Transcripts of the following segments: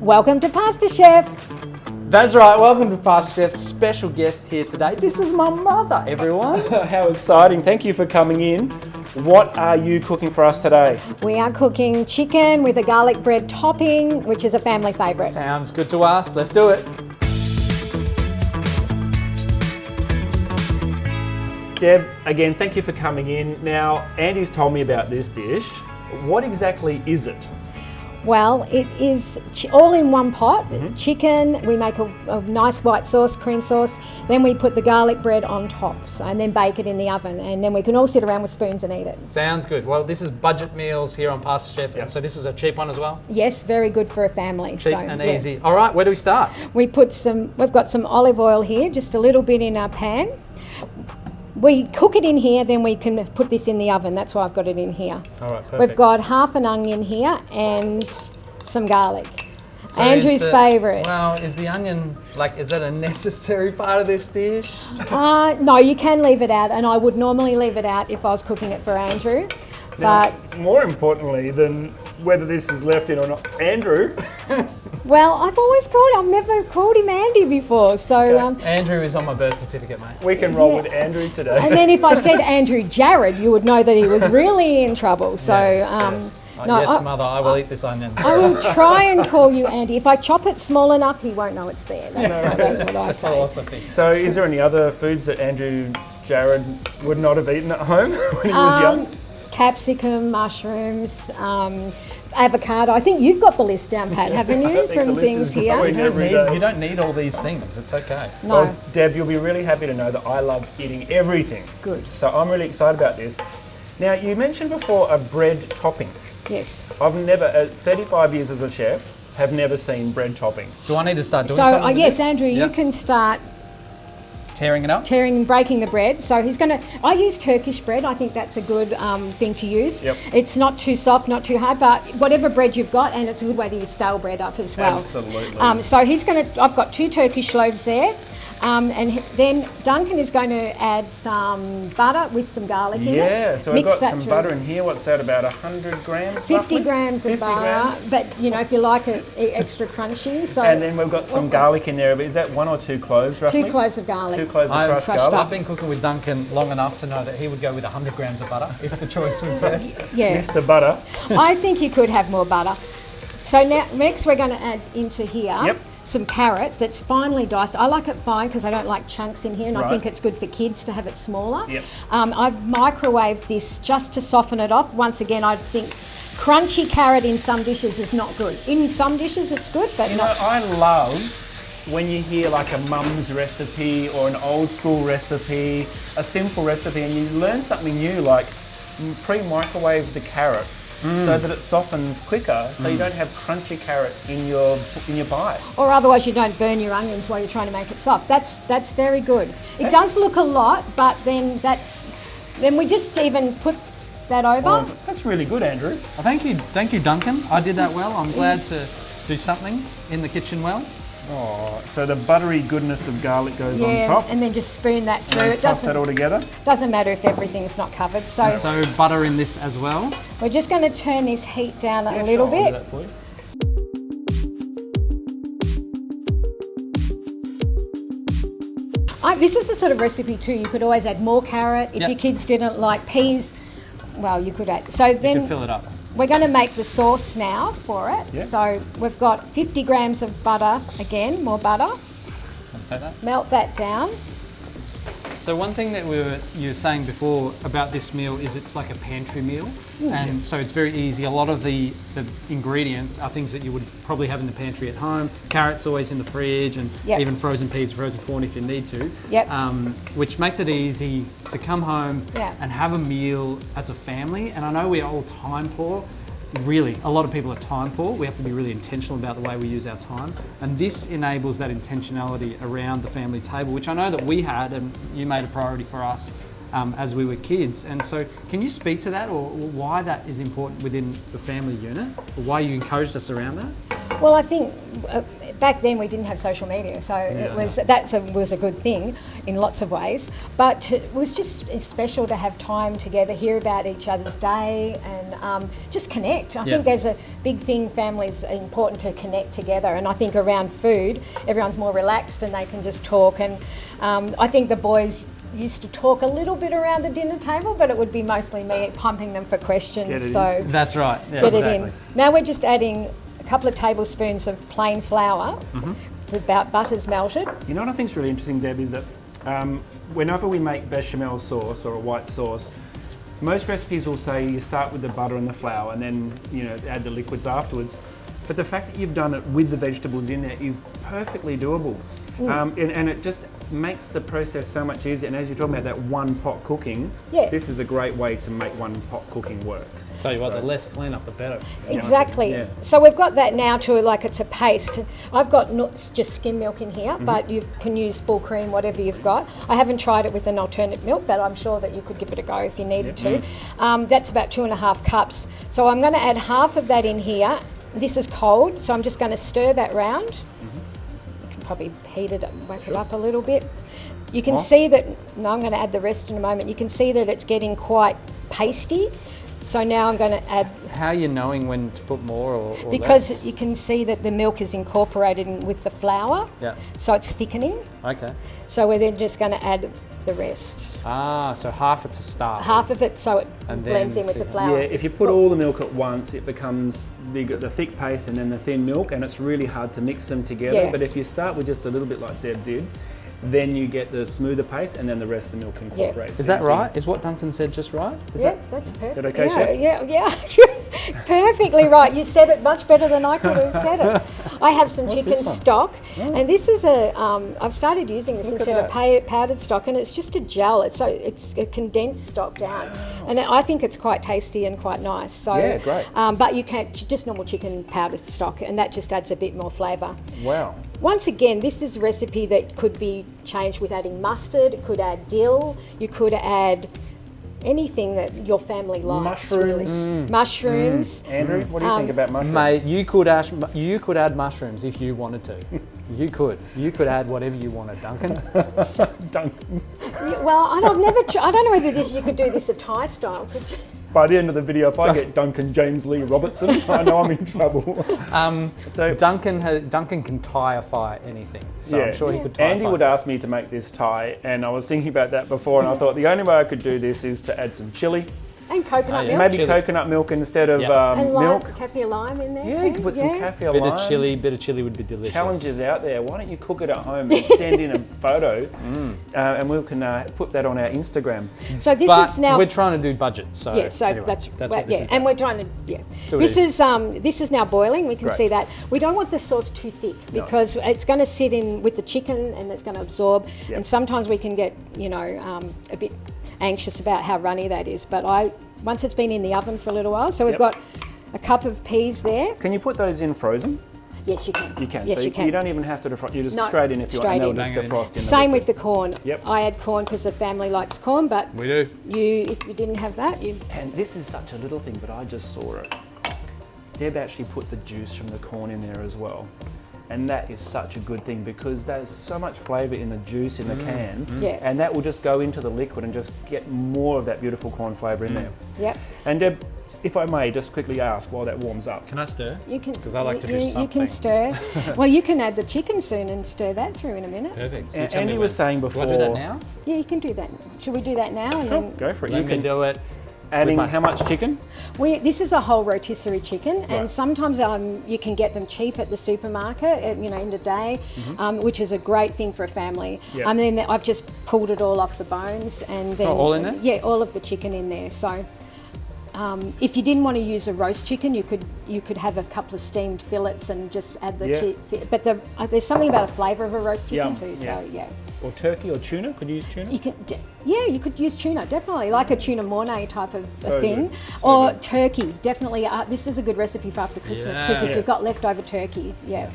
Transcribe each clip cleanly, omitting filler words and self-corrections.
Welcome to PastorChef. That's right, welcome to PastorChef. Special guest here today. This is my mother, everyone. How exciting. Thank you for coming in. What are you cooking for us today? We are cooking chicken with a garlic bread topping, which is a family favourite. Sounds good to us. Let's do it. Deb, again, thank you for coming in. Now, Andy's told me about this dish. What exactly is it? Well, it is all in one pot. Chicken, we make a nice white sauce, cream sauce, then we put the garlic bread on top and then bake it in the oven, and then we can all sit around with spoons and eat it. Sounds good. Well, this is budget meals here on PastorChef, and so this is a cheap one as well? Yes, very good for a family. Cheap and easy. All right, where do we start? We've got some olive oil here, just a little bit in our pan. We cook it in here, then we can put this in the oven. That's why I've got it in here. All right, perfect. We've got half an onion here and some garlic. So Andrew's favourite. Well, is the onion, is that a necessary part of this dish? No, you can leave it out, and I would normally leave it out if I was cooking it for Andrew. Now, But more importantly than whether this is left in or not, Andrew. well, I've never called him Andy before, so. Andrew is on my birth certificate, mate. We can roll with Andrew today. And then if I said Andrew Jared, you would know that he was really in trouble. So. Yes. No, yes, Mother, I will eat this onion. I will try and call you Andy. If I chop it small enough, he won't know it's there. That's what I say. Philosophy. So is there any other foods that Andrew Jared would not have eaten at home when he was young? Capsicum, mushrooms, avocado. I think you've got the list down, Pat, haven't you, from things here? You don't need all these things. It's okay. No. Well, Deb, you'll be really happy to know that I love eating everything. Good. So I'm really excited about this. Now, you mentioned before a bread topping. Yes. I've never, 35 years as a chef, have never seen bread topping. Do I need to start doing So, something with yes, this? Andrew, you can start tearing it up? breaking the bread. So I use Turkish bread. I think that's a good thing to use. Yep. It's not too soft, not too hard, but whatever bread you've got, and it's a good way to use stale bread up as well. Absolutely. So I've got 2 Turkish loaves there. And then Duncan is going to add some butter with some garlic in it. Yeah, so we've Mix got that some through. butter in here. What's that, about 100 grams 50 roughly? grams of 50 butter, grams. but if you like it extra crunchy. So And then we've got some garlic in there. But is that 1 or 2 cloves roughly? 2 cloves of garlic. 2 cloves of crushed crushed garlic. up. I've been cooking with Duncan long enough to know that he would go with 100 grams of butter if the choice was there. Yeah, Mr. Butter. I think you could have more butter. So now, next we're going to add into here some carrot that's finely diced. I like it fine because I don't like chunks in here, and I think it's good for kids to have it smaller. Yep. I've microwaved this just to soften it off. Once again, I think crunchy carrot in some dishes is not good. In some dishes it's good, but not. I love when you hear like a mum's recipe or an old school recipe, a simple recipe, and you learn something new, like pre-microwave the carrot so that it softens quicker, so you don't have crunchy carrot in your bite. Or otherwise you don't burn your onions while you're trying to make it soft. That's very good. It does look a lot, but then we just even put that over. Oh, that's really good, Andrew. Well, thank you, Duncan. I did that well. I'm glad to do something in the kitchen well. Oh, so the buttery goodness of garlic goes on top. And then just spoon that through. And It toss that all together. doesn't matter if everything's not covered. So So butter in this as well. we're just going to turn this heat down a little Sure, I'll do bit. that for you. This is the sort of recipe too. You could always add more carrot. If Yep. your kids didn't like peas, well, you could add. So You then can fill it up. we're going to make the sauce now for it. Yeah. So we've got 50 grams of butter, again, more butter. Want to take that? Melt that down. So one thing that you were saying before about this meal is it's like a pantry meal, and so it's very easy. A lot of the ingredients are things that you would probably have in the pantry at home. Carrots always in the fridge, and even frozen peas, frozen corn if you need to. Yep. Which makes it easy to come home and have a meal as a family. And I know we are all time poor. Really, a lot of people are time poor. We have to be really intentional about the way we use our time. And this enables that intentionality around the family table, which I know that we had and you made a priority for us as we were kids. And so can you speak to that, or why that is important within the family unit, or why you encouraged us around that? Well, I think back then we didn't have social media, so that was a good thing in lots of ways. But it was just special to have time together, hear about each other's day, and just connect. I think there's a big thing. Families are important to connect together, and I think around food, everyone's more relaxed and they can just talk. And I think the boys used to talk a little bit around the dinner table, but it would be mostly me pumping them for questions. So that's right. Yeah, get it in. Now we're just adding a couple of tablespoons of plain flour. About butter's melted. You know what I think is really interesting, Deb, is that whenever we make bechamel sauce or a white sauce, most recipes will say you start with the butter and the flour and then add the liquids afterwards. But the fact that you've done it with the vegetables in there is perfectly doable. And it just makes the process so much easier. And as you're talking about that one pot cooking, this is a great way to make one pot cooking work. Tell you what, the less cleanup, the better. Exactly. Yeah. So we've got that now to like it's a paste. I've got just skim milk in here, but you can use full cream, whatever you've got. I haven't tried it with an alternate milk, but I'm sure that you could give it a go if you needed to. That's about 2.5 cups. So I'm going to add half of that in here. This is cold, so I'm just going to stir that round. You can probably heat it, whack it up a little bit. You can see that, I'm going to add the rest in a moment. You can see that it's getting quite pasty. So now I'm going to add... How are you knowing when to put more or because less? You can see that the milk is incorporated with the flour. Yeah. So it's thickening. Okay. So we're then just going to add the rest. So half it to start. Half of it so it blends in with the flour. Yeah, if you put all the milk at once, it becomes the thick paste and then the thin milk, and it's really hard to mix them together. Yeah. But if you start with just a little bit like Deb did, then you get the smoother paste, and then the rest of the milk incorporates. Is that right? Is what Duncan said just right? That's perfect. Is that okay, Chef? Yeah. Perfectly right. You said it much better than I could have said it. I have some chicken stock, and this is I've started using this instead of powdered stock, and it's just a gel. It's a condensed stock down, and I think it's quite tasty and quite nice. So great. But you can just normal chicken powdered stock, and that just adds a bit more flavour. Wow. Once again, this is a recipe that could be changed with adding mustard. It could add dill. You could add anything that your family likes. Mushrooms. Really. Mushrooms. Andrew, what do you think about mushrooms? Mate, you could add mushrooms if you wanted to. You could add whatever you wanted, Duncan. Duncan. Well, I don't know whether you could do this a Thai style. Could you? By the end of the video, if I get Duncan James Lee Robertson, I know I'm in trouble. So Duncan can Thai-ify anything. So I'm sure he could Thai-ify Andy would ask me to make this Thai, and I was thinking about that before, and I thought the only way I could do this is to add some chili. And coconut milk. Maybe coconut milk instead of and milk. Kaffir lime in there too. You could put some kaffir bit lime. Bit of chili would be delicious. Challenges out there. Why don't you cook it at home and send in a photo, and we can put that on our Instagram. So this is now we're trying to do budget. So anyway, that's what this is. And we're trying to this is now boiling. We can see that. We don't want the sauce too thick because it's going to sit in with the chicken and it's going to absorb. Yep. And sometimes we can get a bit anxious about how runny that is. But once it's been in the oven for a little while, so we've got a cup of peas there. Can you put those in frozen? Yes, you can. You can. Yes, so you can. You don't even have to defrost. You just straight in if you want, and they'll just defrost in. Same with the corn. Yep. I add corn because the family likes corn, but we do. If you didn't have that, And this is such a little thing, but I just saw it. Deb actually put the juice from the corn in there as well. And that is such a good thing because there's so much flavour in the juice in the can, and that will just go into the liquid and just get more of that beautiful corn flavour in there. Yep. And Deb, if I may, just quickly ask while that warms up. Can I stir? You can, because I like to do something. You can stir. Well, you can add the chicken soon and stir that through in a minute. Perfect. So Andy was saying before. Do I do that now? Yeah, you can do that. Should we do that now? And sure, then go for it. You can do it. Adding how much chicken? This is a whole rotisserie chicken, and sometimes you can get them cheap at the supermarket, in the day, which is a great thing for a family. Yep. And then I've just pulled it all off the bones, and then all in there. Yeah, all of the chicken in there. So, if you didn't want to use a roast chicken, you could have a couple of steamed fillets and just add the but there's something about a flavour of a roast chicken too. So Or turkey or tuna? Could you use tuna? You could use tuna, definitely, like a tuna mornay type of thing. So good. Turkey, definitely. This is a good recipe for after Christmas because if you've got leftover turkey, yeah.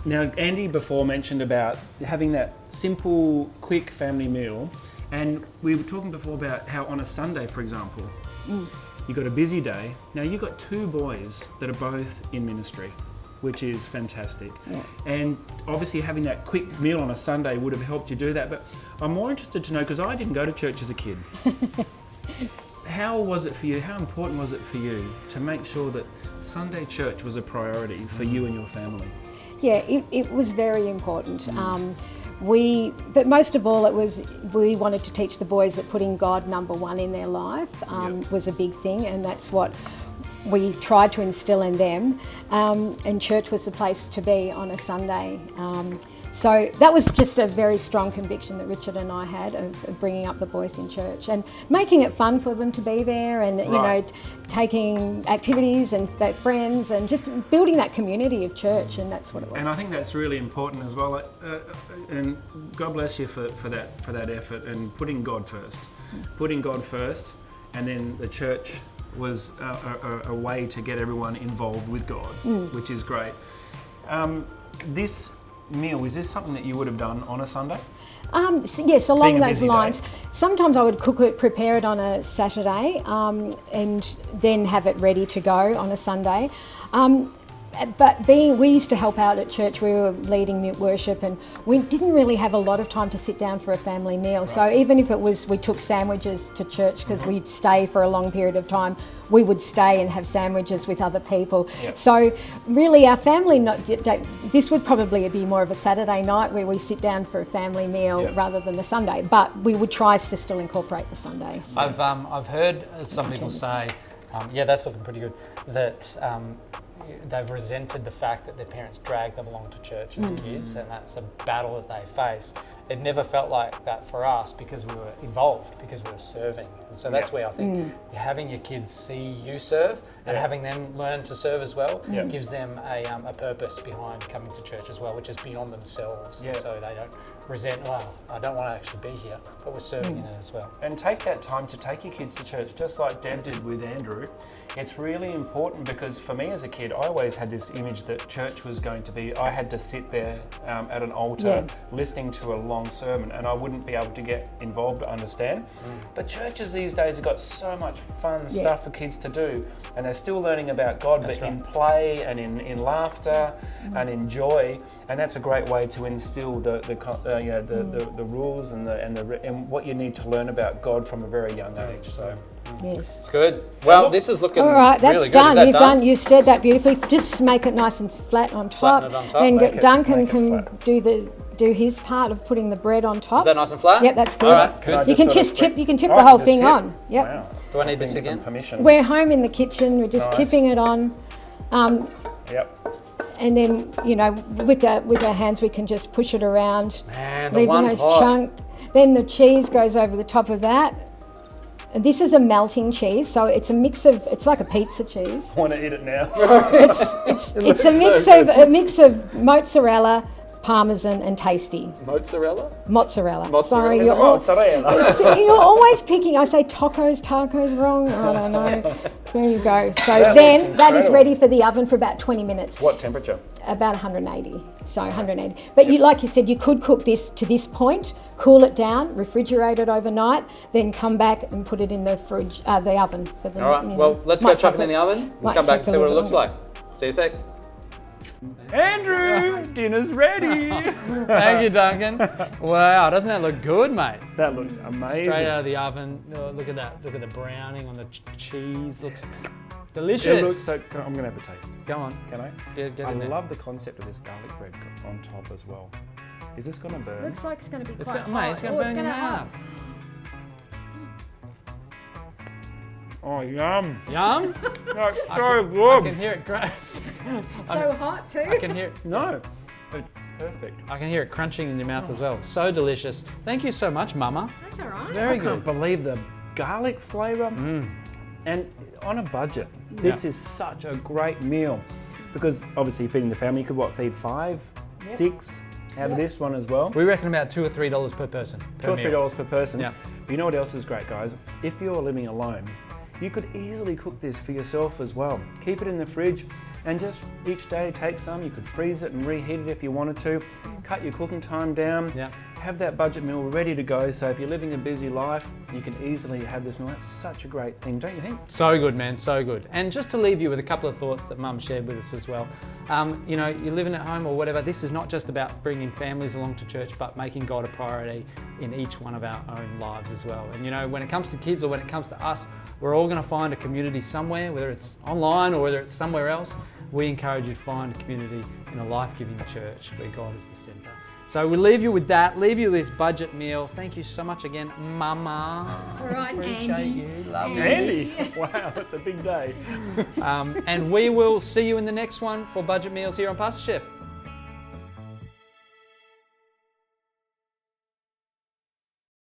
Now, Andy before mentioned about having that simple, quick family meal And we were talking before about how on a Sunday, for example, you've got a busy day. Now you've got 2 boys that are both in ministry, which is fantastic. Yeah. And obviously having that quick meal on a Sunday would have helped you do that. But I'm more interested to know, because I didn't go to church as a kid. How was it for you? How important was it for you to make sure that Sunday church was a priority for you and your family? Yeah, it was very important. But most of all, we wanted to teach the boys that putting God number one in their life was a big thing, and that's what we tried to instill in them. And church was the place to be on a Sunday. So that was just a very strong conviction that Richard and I had of bringing up the boys in church and making it fun for them to be there, and you know, taking activities and their friends and just building that community of church, and that's what it was. And I think that's really important as well. And God bless you for that effort and putting God first, and then the church was a way to get everyone involved with God, which is great. This meal, is this something that you would have done on a Sunday? Yes, along those lines. Day. Sometimes I would prepare it on a Saturday, and then have it ready to go on a Sunday. But we used to help out at church. We were leading worship, and we didn't really have a lot of time to sit down for a family meal. Right. So even if it was, we took sandwiches to church because we'd stay for a long period of time, we would stay and have sandwiches with other people. Yep. So really our family, this would probably be more of a Saturday night where we sit down for a family meal rather than the Sunday, but we would try to still incorporate the Sunday. So. I've heard some people say, that's looking pretty good, that they've resented the fact that their parents dragged them along to church as kids, and that's a battle that they face. It never felt like that for us because we were involved, because we were serving. And so that's where I think having your kids see you serve and having them learn to serve as well gives them a purpose behind coming to church as well, which is beyond themselves. Yeah. So they don't resent, I don't want to actually be here, but we're serving in it as well. And take that time to take your kids to church, just like Deb did with Andrew. It's really important because for me as a kid, I always had this image that church was going to be, I had to sit there at an altar listening to a long sermon, and I wouldn't be able to get involved or understand. But churches these days have got so much fun stuff for kids to do, and they're still learning about God, but in play and in laughter and in joy, and that's a great way to instill the rules and what you need to learn about God from a very young age. So. Yes. It's good. Well, this is looking all right, that's really done. good. Is that done? You've stirred that beautifully. Just make it nice and flat on top. Flatten it on top. Then Duncan can do his part of putting the bread on top. Is that nice and flat? Yep, that's good. All right, good. You can just tip the whole thing on. Yep. Wow. Do I need this again? Permission. We're home in the kitchen. We're just tipping it on. And then, with our hands, we can just push it around, leaving those chunks. Then the cheese goes over the top of that. And this is a melting cheese, so it's it's like a pizza cheese. I want to eat it now. It's a mix of mozzarella, Parmesan and Tasty. Mozzarella. Sorry, mozzarella. you're always picking. I say tacos wrong. I don't know. There you go. So then that is ready for the oven for about 20 minutes. What temperature? About 180. So 180. But like you said, you could cook this to this point, cool it down, refrigerate it overnight, then come back and put it in the fridge, the oven for the. All right. Well, let's go chuck it in the oven. We'll come back and see what it looks like. See you sec. Andrew, dinner's ready. Thank you, Duncan. Wow, doesn't that look good, mate? That looks amazing. Straight out of the oven. Oh, look at that. Look at the browning on the cheese. Looks delicious. It looks so. I'm gonna have a taste. Go on. Can I? Yeah, get I in there. love the concept of this garlic bread on top as well. Is this gonna burn? Looks like it's going to be quite hot. Mate, it's going to burn your mouth. Oh, yum. Yum? That's so good. I can hear it. So hot too. I can hear it. No. Perfect. I can hear it crunching in your mouth as well. So delicious. Thank you so much, Mama. That's all right. Very good. I can't believe the garlic flavour. And on a budget, this is such a great meal. Because obviously feeding the family, you could feed 5, 6 out of this one as well. We reckon about $2 or $3 per person. $2 or $3 per person. Yeah. But you know what else is great, guys? If you're living alone, you could easily cook this for yourself as well. Keep it in the fridge and just each day take some. You could freeze it and reheat it if you wanted to. Cut your cooking time down. Yeah. have that budget meal ready to go. So if you're living a busy life, you can easily have this meal. That's such a great thing, don't you think? So good, man, so good. And just to leave you with a couple of thoughts that Mum shared with us as well. You know, you're living at home or whatever, this is not just about bringing families along to church, but making God a priority in each one of our own lives as well. And you know, when it comes to kids or when it comes to us, we're all going to find a community somewhere, whether it's online or whether it's somewhere else. We encourage you to find a community in a life-giving church where God is the centre. So we'll leave you with that, leave you with this budget meal. Thank you so much again, Mama. All right, Appreciate Andy. you. Love you. Andy! Wow, that's a big day. And we will see you in the next one for Budget Meals here on PastorChef.